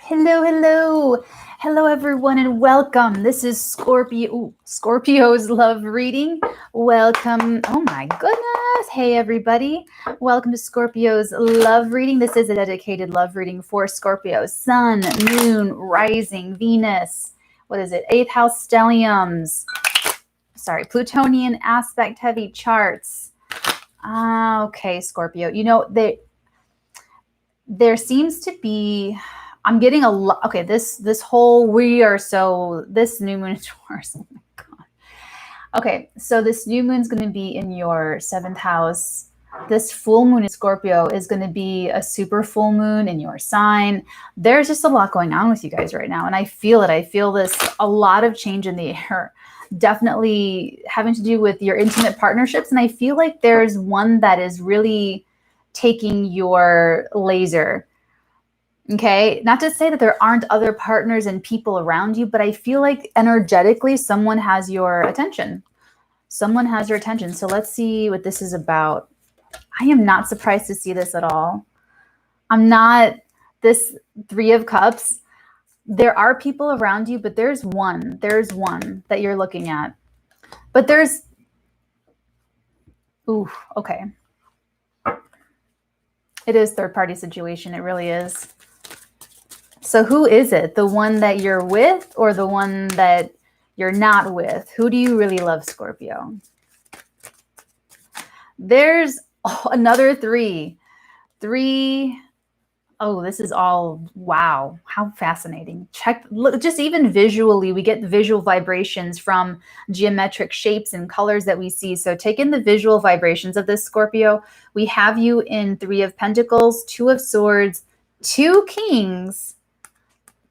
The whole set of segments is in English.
Hello, hello. Hello, everyone, and welcome. This is Scorpio's love reading. Welcome. Oh, my goodness. Hey, everybody. Welcome to Scorpio's love reading. This is a dedicated love reading for Scorpio. Sun, Moon, Rising, Venus. What is it? 8th house stelliums. Sorry, Plutonian aspect heavy charts. Okay, Scorpio. You know, there seems to be... I'm getting a lot. Okay, this whole this new moon in Taurus. Oh my god. Okay, so this new moon is going to be in your 7th house. This full moon in Scorpio is going to be a super full moon in your sign. There's just a lot going on with you guys right now, and I feel it. I feel a lot of change in the air. Definitely having to do with your intimate partnerships, and I feel like there's one that is really taking your laser. Okay, not to say that there aren't other partners and people around you, but I feel like energetically someone has your attention. Someone has your attention. So let's see what this is about. I am not surprised to see this at all. I'm not. This 3 of Cups, there are people around you, but there's one that you're looking at. But there's... Ooh, okay. It is third-party situation. It really is. So who is it? The one that you're with or the one that you're not with? Who do you really love, Scorpio? There's another 3. 3. Oh, this is all... Wow. How fascinating. Look, just even visually, we get visual vibrations from geometric shapes and colors that we see. So take in the visual vibrations of this, Scorpio. We have you in 3 of Pentacles, 2 of Swords, 2 Kings,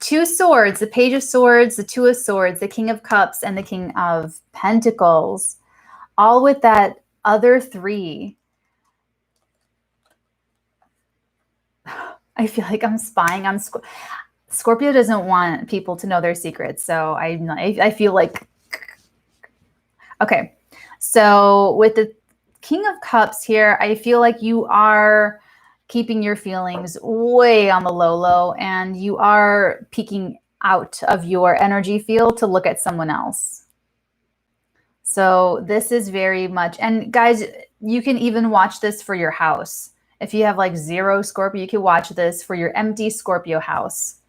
2 Swords, the Page of Swords, the 2 of Swords, the King of Cups, and the King of Pentacles, all with that other 3. I feel like I'm spying on Scorpio. Doesn't want people to know their secrets, so I feel like... Okay, so with the King of Cups here, I feel like you are keeping your feelings way on the low, and you are peeking out of your energy field to look at someone else. So this is very much... And guys, you can even watch this for your house. If you have like 0 Scorpio, you can watch this for your empty Scorpio house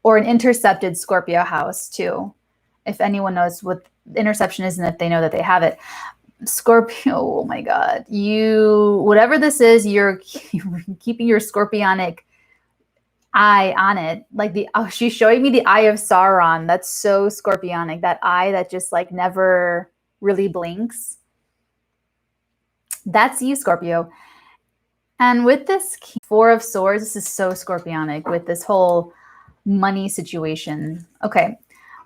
or an intercepted Scorpio house too. If anyone knows what interception is and if they know that they have it. Scorpio, oh my God. Whatever this is, you're keeping your scorpionic eye on it. Like she's showing me the eye of Sauron. That's so scorpionic. That eye that just like never really blinks. That's you, Scorpio. And with this 4 of Swords, this is so scorpionic with this whole money situation. Okay.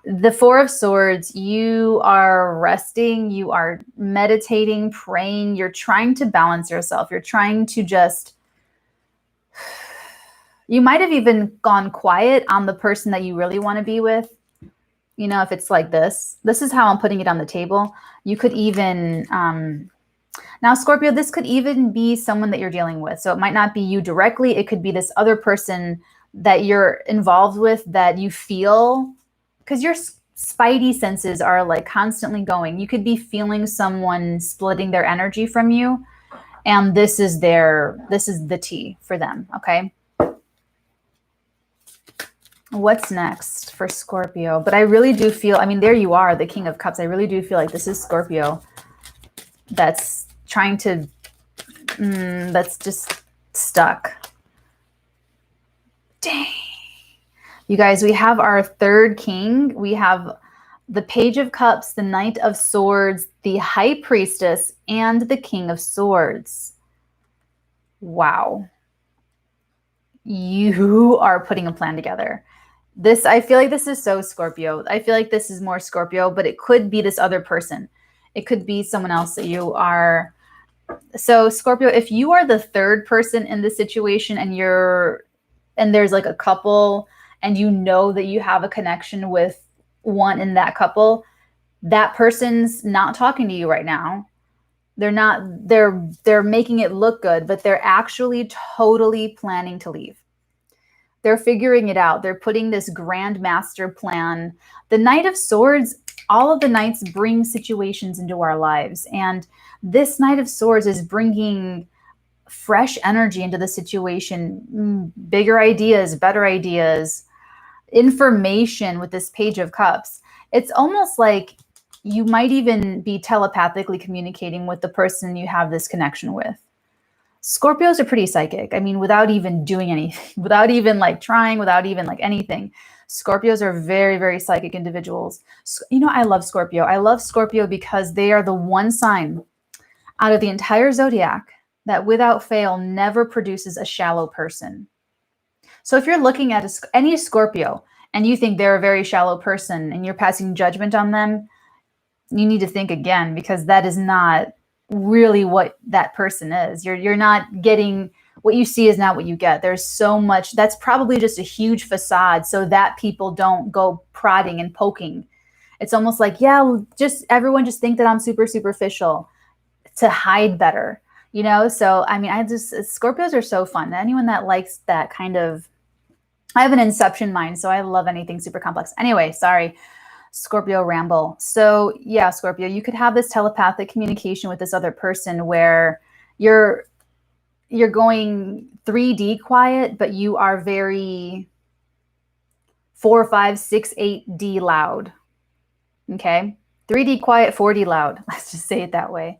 The 4 of Swords, you are resting, you are meditating, praying, you're trying to balance yourself. You're trying to just... You might have even gone quiet on the person that you really want to be with. You know, if it's like this is how I'm putting it on the table. You could even... Now, Scorpio, this could even be someone that you're dealing with. So it might not be you directly. It could be this other person that you're involved with that you feel... Because your spidey senses are like constantly going. You could be feeling someone splitting their energy from you. And this is the tea for them, okay? What's next for Scorpio? But I really do feel... I mean, there you are, the King of Cups. I really do feel like this is Scorpio that's trying to... that's just stuck. Dang. You guys, we have our 3rd king. We have the Page of Cups, the Knight of Swords, the High Priestess, and the King of Swords. Wow. You are putting a plan together. I feel like this is so Scorpio. I feel like this is more Scorpio, but it could be this other person. It could be someone else that you are... So Scorpio, if you are the 3rd person in this situation and there's like a couple... and you know that you have a connection with one in that couple, that person's not talking to you right now. They're making it look good, but they're actually totally planning to leave. They're figuring it out. They're putting this grand master plan. The Knight of Swords, all of the knights bring situations into our lives. And this Knight of Swords is bringing fresh energy into the situation, bigger ideas, better ideas, information with this Page of Cups. It's almost like you might even be telepathically communicating with the person you have this connection with. Scorpios are pretty psychic. I mean, without even doing anything, without even like trying, without even like anything. Scorpios are very, very psychic individuals. You know, I love Scorpio. I love Scorpio because they are the one sign out of the entire zodiac that without fail never produces a shallow person. So if you're looking at any Scorpio and you think they're a very shallow person and you're passing judgment on them, you need to think again, because that is not really what that person is. You're not getting what you see is not what you get. There's so much. That's probably just a huge facade so that people don't go prodding and poking. It's almost like, yeah, just everyone just think that I'm super superficial to hide better, you know? So, I mean, Scorpios are so fun. Anyone that likes that kind of, I have an inception mind, so I love anything super complex. Anyway, sorry. Scorpio ramble. So yeah, Scorpio, you could have this telepathic communication with this other person where you're going 3D quiet, but you are very 4, 5, 6, 8D loud. Okay. 3D quiet, 4D loud. Let's just say it that way.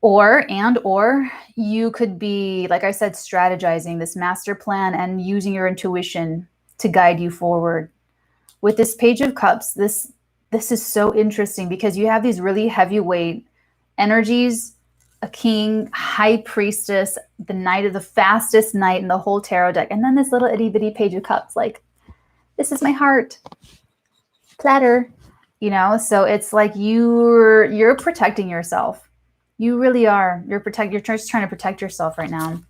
Or you could be, like I said, strategizing this master plan and using your intuition to guide you forward. With this Page of Cups, this is so interesting because you have these really heavyweight energies, a king, high priestess, the knight of the fastest knight in the whole tarot deck, and then this little itty bitty Page of Cups, like, this is my heart, platter, you know? So it's like you're protecting yourself. You really are. You're just trying to protect yourself right now.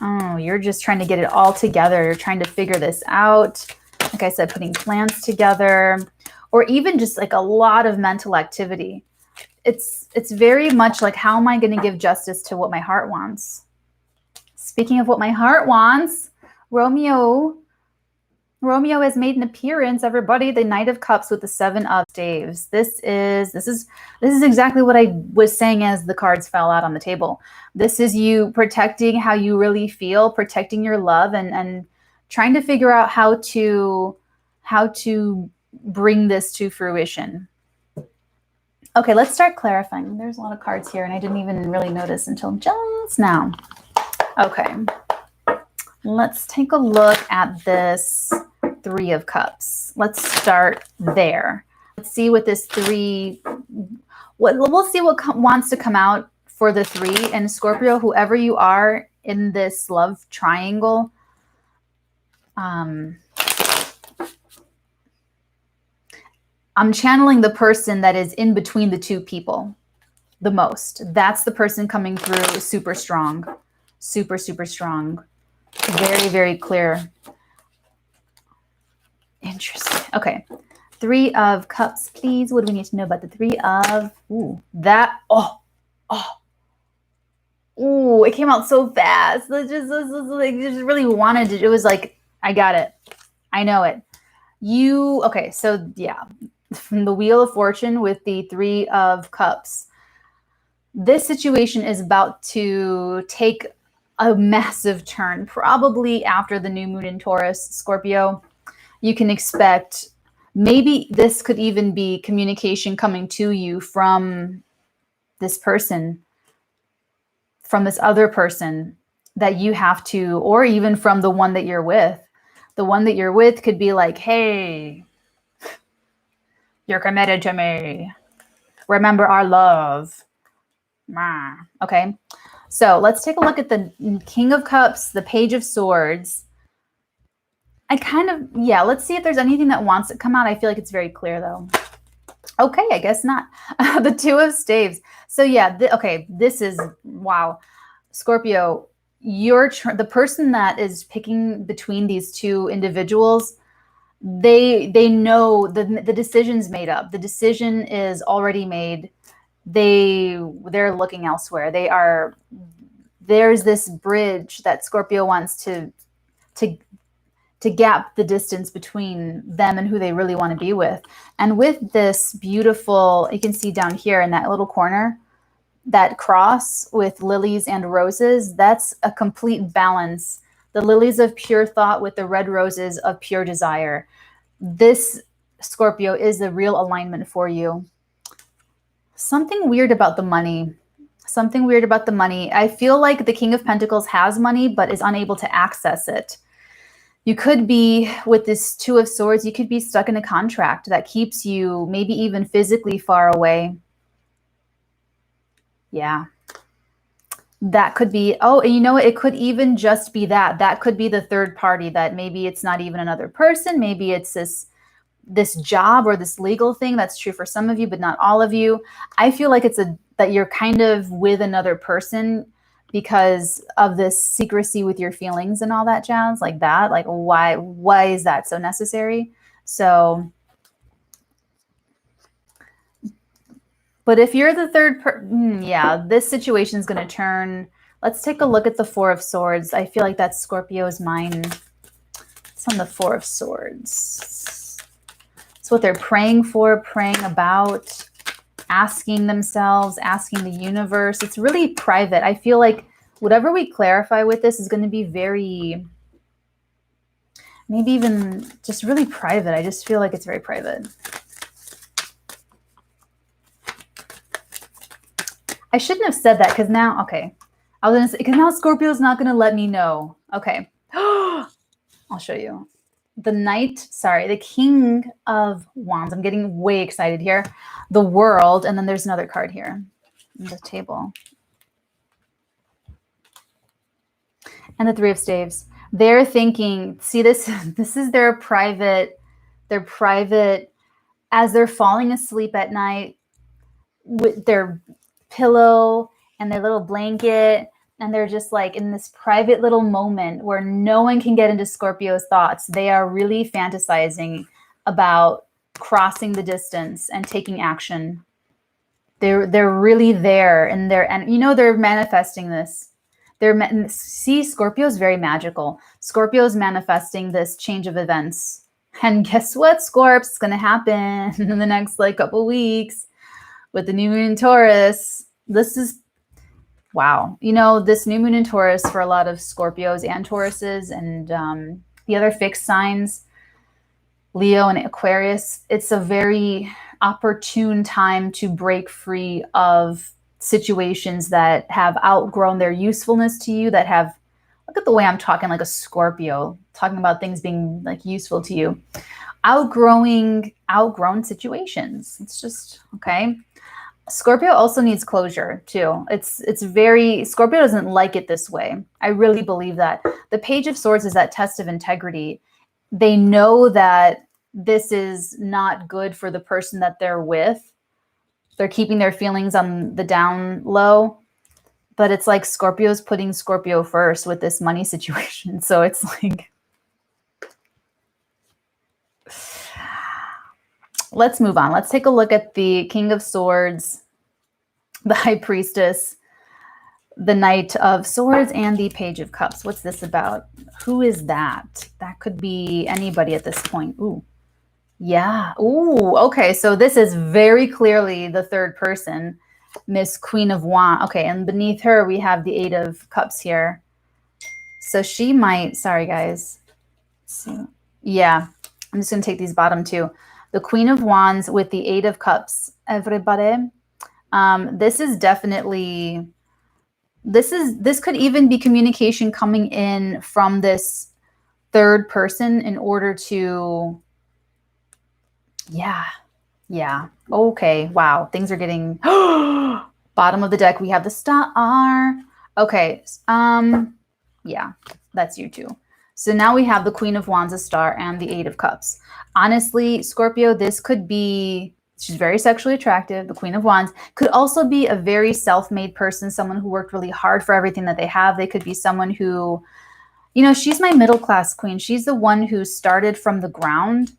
Oh, you're just trying to get it all together. You're trying to figure this out. Like I said, putting plans together, or even just like a lot of mental activity. It's very much like, how am I going to give justice to what my heart wants? Speaking of what my heart wants, Romeo has made an appearance, everybody. The Knight of Cups with the 7 of Staves. This is exactly what I was saying as the cards fell out on the table. This is you protecting how you really feel, protecting your love, and trying to figure out how to bring this to fruition. Okay, let's start clarifying. There's a lot of cards here, and I didn't even really notice until just now. Okay, let's take a look at this 3 of Cups. Let's start there. Let's see what this 3, we'll see what wants to come out for the 3. And Scorpio, whoever you are in this love triangle, I'm channeling the person that is in between the two people the most. That's the person coming through super strong, super, super strong. Very, very clear. Interesting. Okay. 3 of Cups, please. What do we need to know about the 3 of, it came out so fast. It just really wanted it. It was like, I got it. I know it. Okay, so yeah, from the Wheel of Fortune with the 3 of Cups, this situation is about to take a massive turn, probably after the new moon in Taurus. Scorpio, you can expect, maybe this could even be communication coming to you from this person, from this other person that you have to, or even from the one that you're with. The one that you're with could be like, hey, you're committed to me. Remember our love. Okay. So let's take a look at the King of Cups, the Page of Swords. Let's see if there's anything that wants to come out. I feel like it's very clear though. Okay, I guess not. The 2 of Staves. So yeah, this is, wow. Scorpio, the person that is picking between these 2 individuals, they know the decision's made up. The decision is already made. They're looking elsewhere. there's this bridge that Scorpio wants to gap the distance between them and who they really want to be with. And with this beautiful, you can see down here in that little corner, that cross with lilies and roses, that's a complete balance. The lilies of pure thought with the red roses of pure desire. This, Scorpio, is the real alignment for you. Something weird about the money. Something weird about the money. I feel like the King of Pentacles has money but is unable to access it. You could be, with this Two of Swords, you could be stuck in a contract that keeps you maybe even physically far away. Yeah. That could be, oh, and you know what? It could even just be that. That could be the third party, that maybe it's not even another person. Maybe it's this job or this legal thing. That's true for some of you, but not all of you. I feel like that you're kind of with another person because of this secrecy with your feelings and all that jazz, like that. Like, why is that so necessary? So, but if you're the third yeah, this situation is going to turn. Let's take a look at the Four of Swords. I feel like that's Scorpio's mind. It's on the Four of Swords. It's what they're praying for, praying about, asking themselves, asking the universe. It's really private. I feel like whatever we clarify with this is going to be very, maybe even just really private. I just feel like it's very private. I shouldn't have said that because now, okay. I was going to say, because now Scorpio's not going to let me know. Okay. I'll show you. The the King of Wands. I'm getting way excited here. The World, and then there's another card here on the table. And the Three of Staves. They're thinking, see this is their private, as they're falling asleep at night with their pillow and their little blanket, and they're just like in this private little moment where no one can get into Scorpio's thoughts. They are really fantasizing about crossing the distance and taking action. They're really there, and they're manifesting this. See, Scorpio's very magical. Scorpio's manifesting this change of events. And guess what, Scorps? It's going to happen in the next couple weeks with the new moon in Taurus. This is, wow. This new moon in Taurus for a lot of Scorpios and Tauruses and the other fixed signs, Leo and Aquarius, it's a very opportune time to break free of situations that have outgrown their usefulness to you, that have, look at the way I'm talking like a Scorpio, talking about things being useful to you. Outgrown situations. It's just, okay. Scorpio also needs closure too. It's very, Scorpio doesn't like it this way. I really believe that. The Page of Swords is that test of integrity. They know that this is not good for the person that they're with. They're keeping their feelings on the down low, but it's like Scorpio's putting Scorpio first with this money situation. So it's like, let's move on. Let's take a look at the King of Swords, the High Priestess, the Knight of Swords, and the Page of Cups. What's this about? Who is that? That could be anybody at this point. Ooh. Yeah. Ooh, okay. So this is very clearly the third person, Miss Queen of Wands. Okay, and beneath her, we have the Eight of Cups here. So she might, sorry guys. So, yeah, I'm just going to take these bottom two. The Queen of Wands with the Eight of Cups. Everybody. This is definitely, this could even be communication coming in from this third person in order to, yeah. Okay. Wow. Things are getting bottom of the deck. We have the star. Okay. Yeah, that's you too. So now we have the Queen of Wands, a star, and the Eight of Cups. Honestly, Scorpio, this could be, she's very sexually attractive. The Queen of Wands could also be a very self-made person, someone who worked really hard for everything that they have. They could be someone who, she's my middle-class queen. She's the one who started from the ground,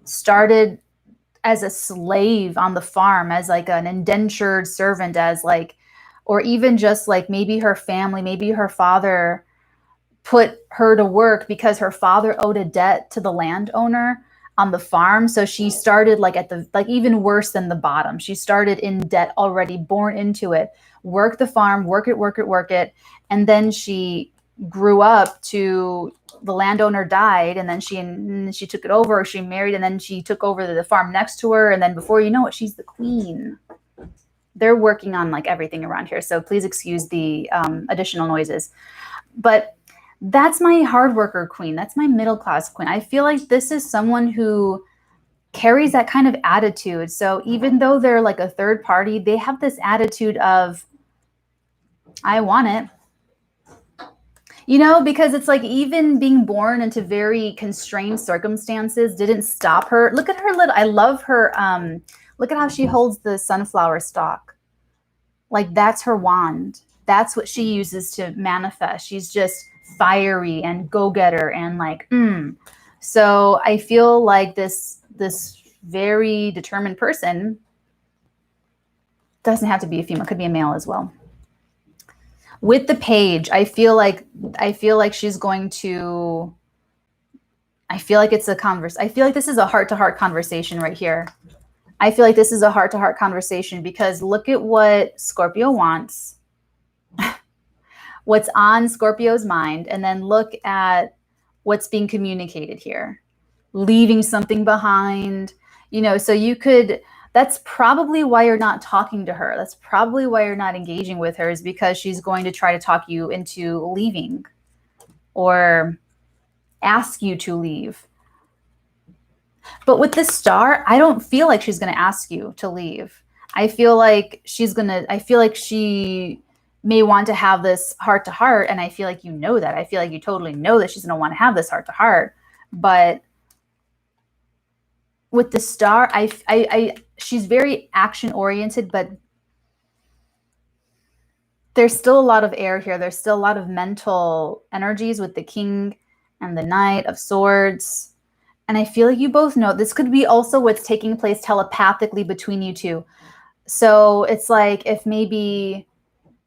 started as a slave on the farm, as an indentured servant, or even just like maybe her family, maybe her father put her to work because her father owed a debt to the landowner on the farm. So she started like at the, like even worse than the bottom. She started in debt already, born into it, work the farm, work it. And then she grew up to, the landowner died, and then she took it over, she married, and then she took over the farm next to her. And then before you know it, she's the queen. They're working on like everything around here. So please excuse the additional noises. But that's my hard worker queen. That's my middle class queen. I feel like this is someone who carries that kind of attitude. So even though they're like a third party, they have this attitude of, I want it. You know, because it's like even being born into very constrained circumstances didn't stop her. Look at her little, I love her. Look at how she holds the sunflower stalk. Like that's her wand. That's what she uses to manifest. She's just fiery and go-getter and like, So I feel like this very determined person, doesn't have to be a female, could be a male as well. With the page, I feel like she's going to, I feel like it's a I feel like this is a heart-to-heart conversation right here. I feel like this is a heart-to-heart conversation because look at what Scorpio wants, what's on Scorpio's mind, and then look at what's being communicated here. Leaving something behind, you know, so you could, that's probably why you're not talking to her. That's probably why you're not engaging with her, is because she's going to try to talk you into leaving or ask you to leave. But with this star, I don't feel like she's going to ask you to leave. I feel like she may want to have this heart to heart. And I feel like you know that. I feel like you totally know that she's going to want to have this heart to heart. But with the star, she's very action oriented, but there's still a lot of air here. There's still a lot of mental energies with the King and the Knight of Swords. And I feel like you both know this could be also what's taking place telepathically between you two. So it's like if maybe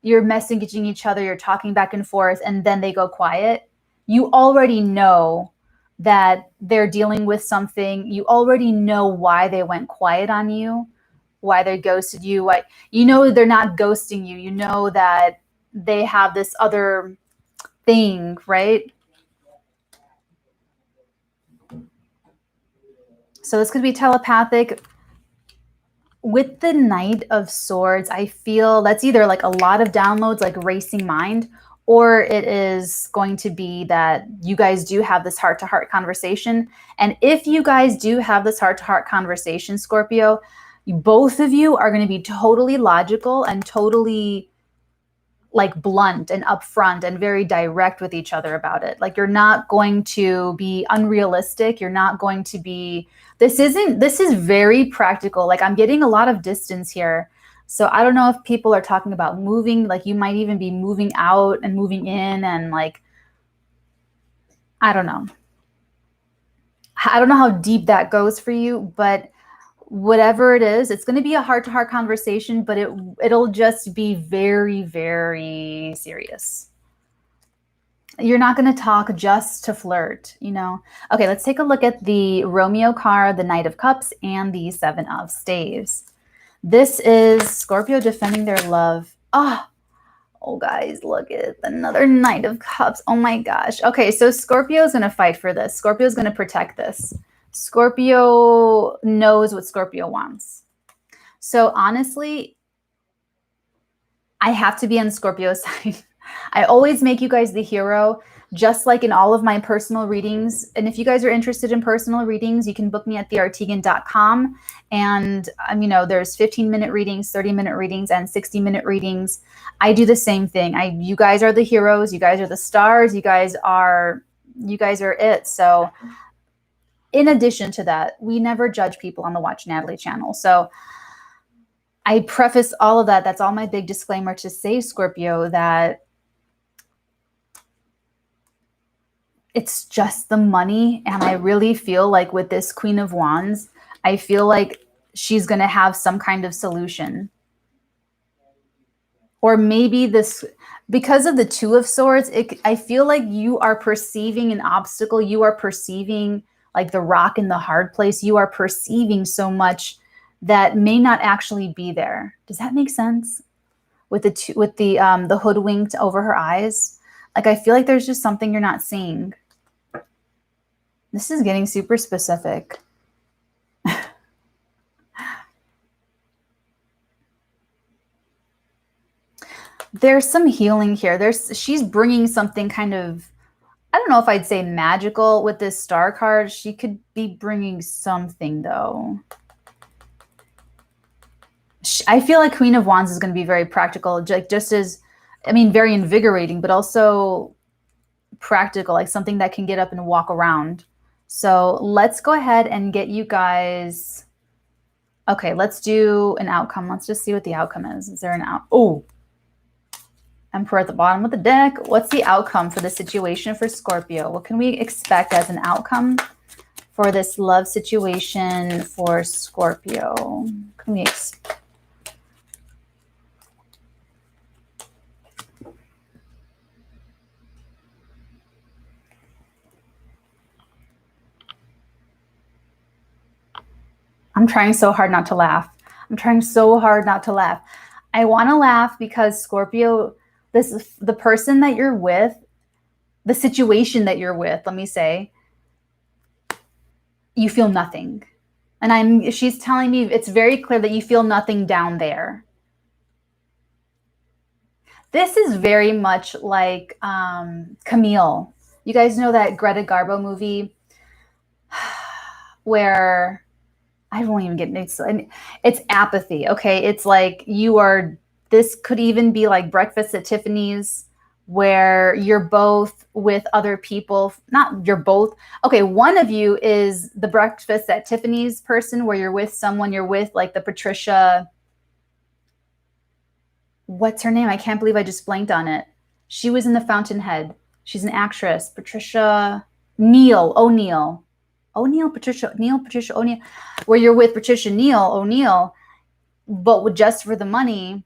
you're messaging each other, you're talking back and forth, and then they go quiet, you already know that they're dealing with something. You already know why they went quiet on you, why they ghosted you. Why, you know, they're not ghosting you. You know that they have this other thing, right? So this could be telepathic. With the Knight of Swords, I feel that's either like a lot of downloads, like racing mind, or it is going to be that you guys do have this heart-to-heart conversation. And if you guys do have this heart-to-heart conversation, Scorpio, both of you are going to be totally logical and totally like blunt and upfront and very direct with each other about it. Like you're not going to be unrealistic. You're not going to be, this is very practical. Like I'm getting a lot of distance here. So I don't know if people are talking about moving, like you might even be moving out and moving in and like, I don't know. I don't know how deep that goes for you, but whatever it is, it's going to be a heart-to-heart conversation, but it'll just be very, very serious. You're not going to talk just to flirt, you know? Okay, let's take a look at the Romeo card, the Knight of Cups, and the Seven of Staves. This is Scorpio defending their love. Oh, guys, look at another Knight of Cups. Oh, my gosh. Okay, so Scorpio's going to fight for this. Scorpio's going to protect this. Scorpio knows what Scorpio wants. So honestly, I have to be on Scorpio's side. I always make you guys the hero, just like in all of my personal readings. And if you guys are interested in personal readings, you can book me at theartigan.com. And you know, there's 15-minute readings, 30-minute readings, and 60-minute readings. I do the same thing. You guys are the heroes. You guys are the stars. You guys are it. So in addition to that, we never judge people on the Watch Natalie channel. So I preface all of that. That's all my big disclaimer to say, Scorpio, that it's just the money. And I really feel like with this Queen of Wands, I feel like she's going to have some kind of solution. Or maybe this, because of the Two of Swords, I feel like you are perceiving an obstacle. You are perceiving like the rock in the hard place. You are perceiving so much that may not actually be there. Does that make sense? With the hoodwinked over her eyes, like I feel like there's just something you're not seeing. This is getting super specific. There's some healing here. She's bringing something kind of, I don't know if I'd say magical with this star card. She could be bringing something though. I feel like Queen of Wands is going to be very practical, just as, I mean, very invigorating, but also practical, like something that can get up and walk around. So let's go ahead and get you guys. Okay, let's do an outcome. Let's just see what the outcome is. Is there an out? Oh, Emperor at the bottom of the deck. What's the outcome for the situation for Scorpio? What can we expect as an outcome for this love situation for Scorpio? What can we expect? I'm trying so hard not to laugh. I'm trying so hard not to laugh. I want to laugh because Scorpio, this is the person that you're with, the situation that you're with, let me say, you feel nothing. And she's telling me it's very clear that you feel nothing down there. This is very much like Camille. You guys know that Greta Garbo movie where I won't even get it. It's apathy. Okay. It's like this could even be like Breakfast at Tiffany's where you're both with other people. Not you're both. Okay. One of you is the Breakfast at Tiffany's person where you're with someone, you're with like the Patricia. What's her name? I can't believe I just blanked on it. She was in The Fountainhead. She's an actress. Patricia O'Neill, Patricia O'Neill, where you're with Patricia O'Neill, but just for the money,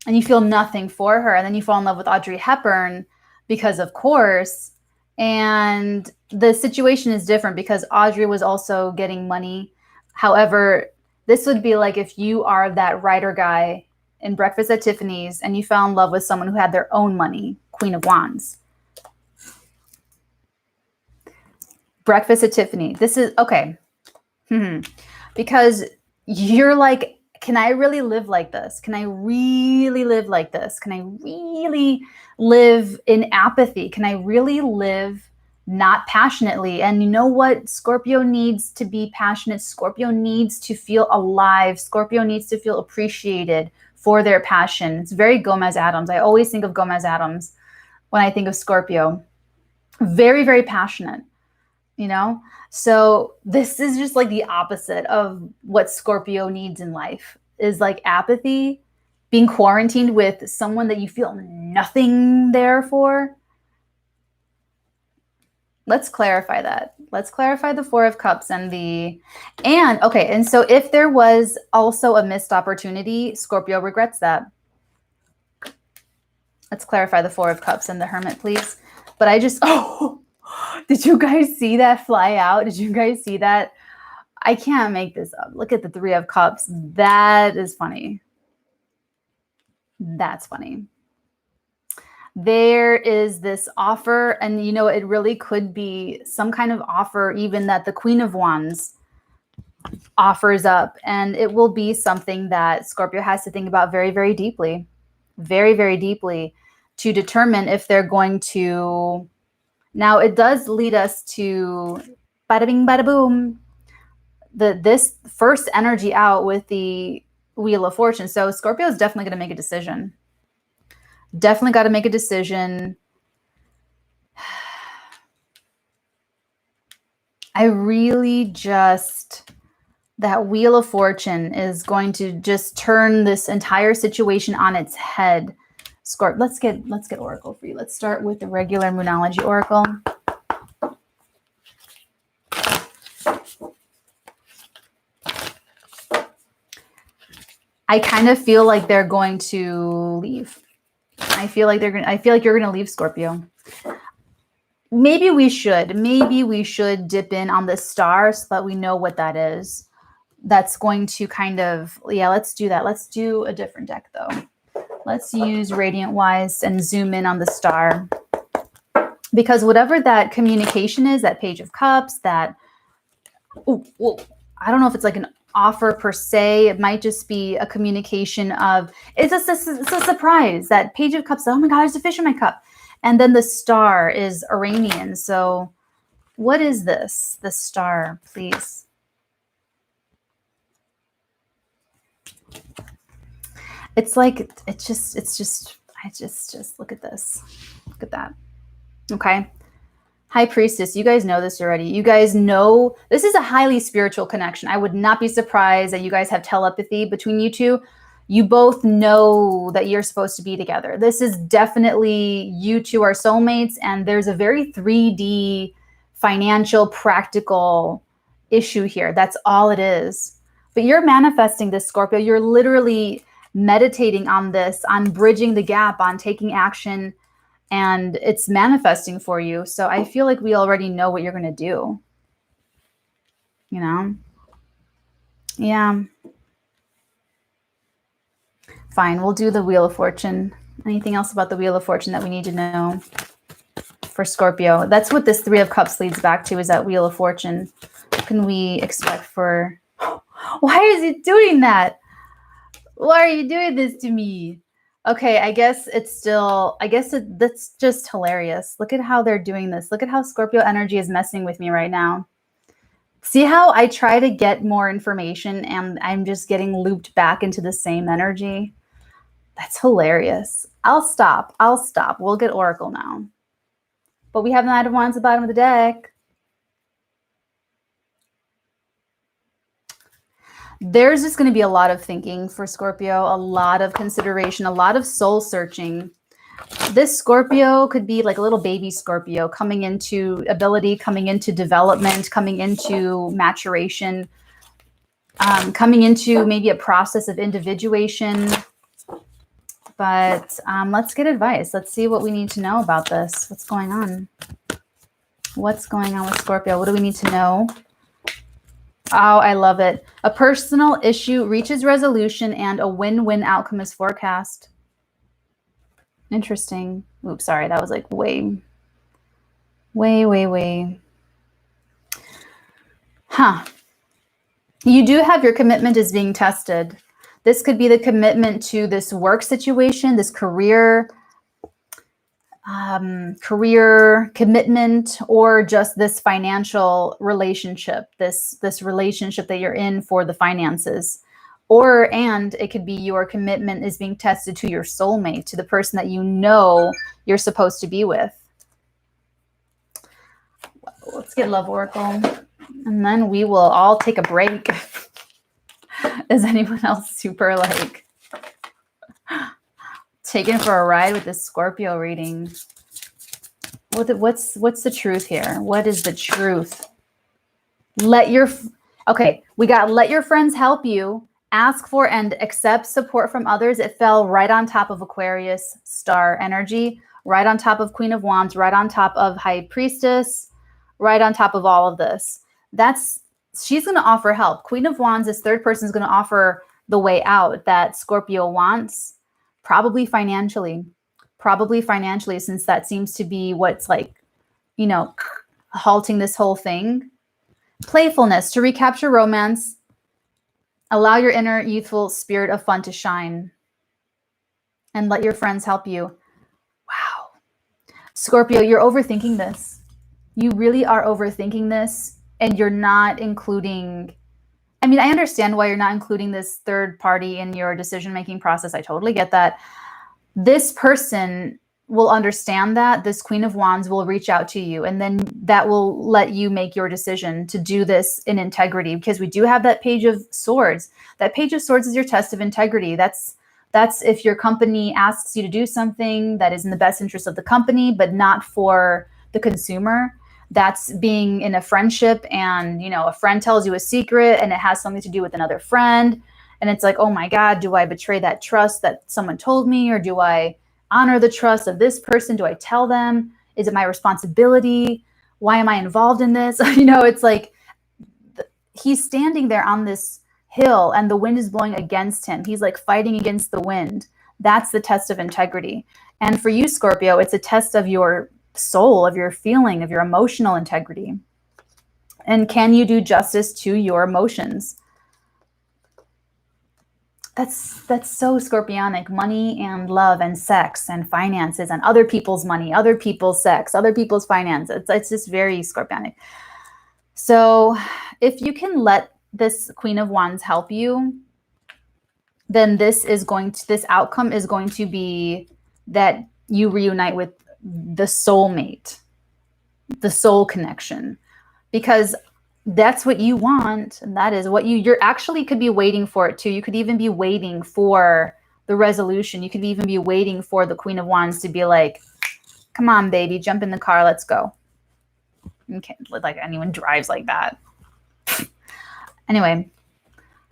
and you feel nothing for her, and then you fall in love with Audrey Hepburn because, of course, and the situation is different because Audrey was also getting money. However, this would be like if you are that writer guy in Breakfast at Tiffany's and you fell in love with someone who had their own money, Queen of Wands. Breakfast at Tiffany. This is okay. Because you're like, can I really live like this? Can I really live like this? Can I really live in apathy? Can I really live not passionately? And you know what? Scorpio needs to be passionate. Scorpio needs to feel alive. Scorpio needs to feel appreciated for their passion. It's very Gomez Adams. I always think of Gomez Adams when I think of Scorpio. Very, very passionate. You know, so this is just like the opposite of what Scorpio needs in life is like apathy, being quarantined with someone that you feel nothing there for. Let's clarify that. Let's clarify the Four of Cups and okay. And so if there was also a missed opportunity, Scorpio regrets that. Let's clarify the Four of Cups and the Hermit, please. But did you guys see that fly out? Did you guys see that? I can't make this up. Look at the Three of Cups. That is funny. That's funny. There is this offer, and you know, it really could be some kind of offer even that the Queen of Wands offers up, and it will be something that Scorpio has to think about very, very deeply, very, very deeply to determine if they're going to. Now, it does lead us to bada bing, bada boom, this first energy out with the Wheel of Fortune. So Scorpio is definitely going to make a decision. Definitely got to make a decision. I really that Wheel of Fortune is going to just turn this entire situation on its head. Let's get Oracle for you. Let's start with the regular Moonology Oracle. I kind of feel like they're going to leave. I feel like you're going to leave, Scorpio. Maybe we should dip in on the star so that we know what that is. That's going to kind of, yeah, let's do that. Let's do a different deck though. Let's use Radiant Wise and zoom in on the star. Because whatever that communication is, that Page of Cups, that, I don't know if it's like an offer per se. It might just be a communication of, it's a surprise. That Page of Cups, oh my God, there's a fish in my cup. And then the star is Iranian. So what is this? The star, please. It's like, I just look at this. Look at that. Okay. High Priestess, you guys know this already. You guys know this is a highly spiritual connection. I would not be surprised that you guys have telepathy between you two. You both know that you're supposed to be together. This is definitely you two are soulmates, and there's a very 3D financial, practical issue here. That's all it is. But you're manifesting this, Scorpio. You're literally meditating on this, on bridging the gap, on taking action, and it's manifesting for you. So I feel like we already know what you're going to do. You know? Yeah. Fine, we'll do the Wheel of Fortune. Anything else about the Wheel of Fortune that we need to know for Scorpio? That's what this Three of Cups leads back to, is that Wheel of Fortune. What can we expect for... Why is it doing that? Why are you doing this to me? Okay, I guess it's still... that's just hilarious. Look at how they're doing this. Look at how Scorpio energy is messing with me right now. See how I try to get more information and I'm just getting looped back into the same energy? That's hilarious. I'll stop. We'll get Oracle now. But we have the Knight of Wands at the bottom of the deck. There's just going to be a lot of thinking for Scorpio, a lot of consideration, a lot of soul searching. This Scorpio could be like a little baby Scorpio coming into ability, coming into development, coming into maturation, coming into maybe a process of individuation. But let's get advice. Let's see what we need to know about this. What's going on? What's going on with Scorpio? What do we need to know? Oh, I love it. A personal issue reaches resolution and a win-win outcome is forecast. Interesting. Oops, sorry. That was like way. Huh. You do have your commitment is being tested. This could be the commitment to this work situation, this career commitment, or just this financial relationship, this relationship that you're in for the finances. And it could be your commitment is being tested to your soulmate, to the person that you know you're supposed to be with. Let's get Love Oracle. And then we will all take a break. Is anyone else super like taken for a ride with this Scorpio reading? What's the truth here? What is the truth? Okay, we got let your friends help you. Ask for and accept support from others. It fell right on top of Aquarius star energy, right on top of Queen of Wands, right on top of High Priestess, right on top of all of this. She's going to offer help. Queen of Wands, this third person, is going to offer the way out that Scorpio wants, probably financially, since that seems to be what's like, halting this whole thing. Playfulness to recapture romance. Allow your inner youthful spirit of fun to shine and let your friends help you. Wow. Scorpio, you're overthinking this. You really are overthinking this, and you're not including, I understand why you're not including this third party in your decision-making process. I totally get that. This person will understand that. This Queen of Wands will reach out to you, and then that will let you make your decision to do this in integrity, because we do have that Page of Swords. That Page of Swords is your test of integrity. That's if your company asks you to do something that is in the best interest of the company, but not for the consumer. That's being in a friendship and, a friend tells you a secret and it has something to do with another friend. And it's like, oh my God, do I betray that trust that someone told me? Or do I honor the trust of this person? Do I tell them? Is it my responsibility? Why am I involved in this? It's like he's standing there on this hill and the wind is blowing against him. He's like fighting against the wind. That's the test of integrity. And for you, Scorpio, it's a test of your soul, of your feeling, of your emotional integrity. And can you do justice to your emotions? That's so Scorpionic. Money and love and sex and finances and other people's money, other people's sex, other people's finances. It's just very Scorpionic. So if you can let this Queen of Wands help you, then this outcome is going to be that you reunite with the soulmate, the soul connection, because that's what you want. And that is what you're actually could be waiting for it too. You could even be waiting for the resolution. You could even be waiting for the Queen of Wands to be like, come on, baby, jump in the car. Let's go. Okay. Like anyone drives like that. Anyway,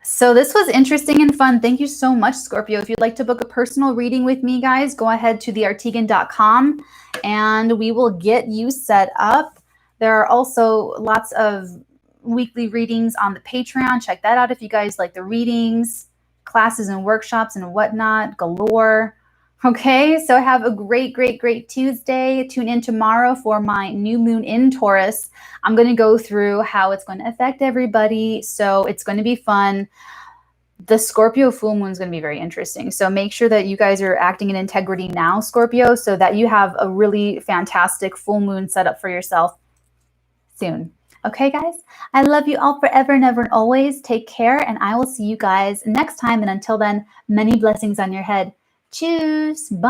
so this was interesting and fun. Thank you so much, Scorpio. If you'd like to book a personal reading with me, guys, go ahead to theartigan.com and we will get you set up. There are also lots of weekly readings on the Patreon. Check that out if you guys like the readings, classes and workshops and whatnot, galore. Okay, so have a great, great, great Tuesday. Tune in tomorrow for my new moon in Taurus. I'm going to go through how it's going to affect everybody. So it's going to be fun. The Scorpio full moon is going to be very interesting. So make sure that you guys are acting in integrity now, Scorpio, so that you have a really fantastic full moon set up for yourself soon. Okay, guys, I love you all forever and ever and always. Take care, and I will see you guys next time. And until then, many blessings on your head. Tschüss. Bye.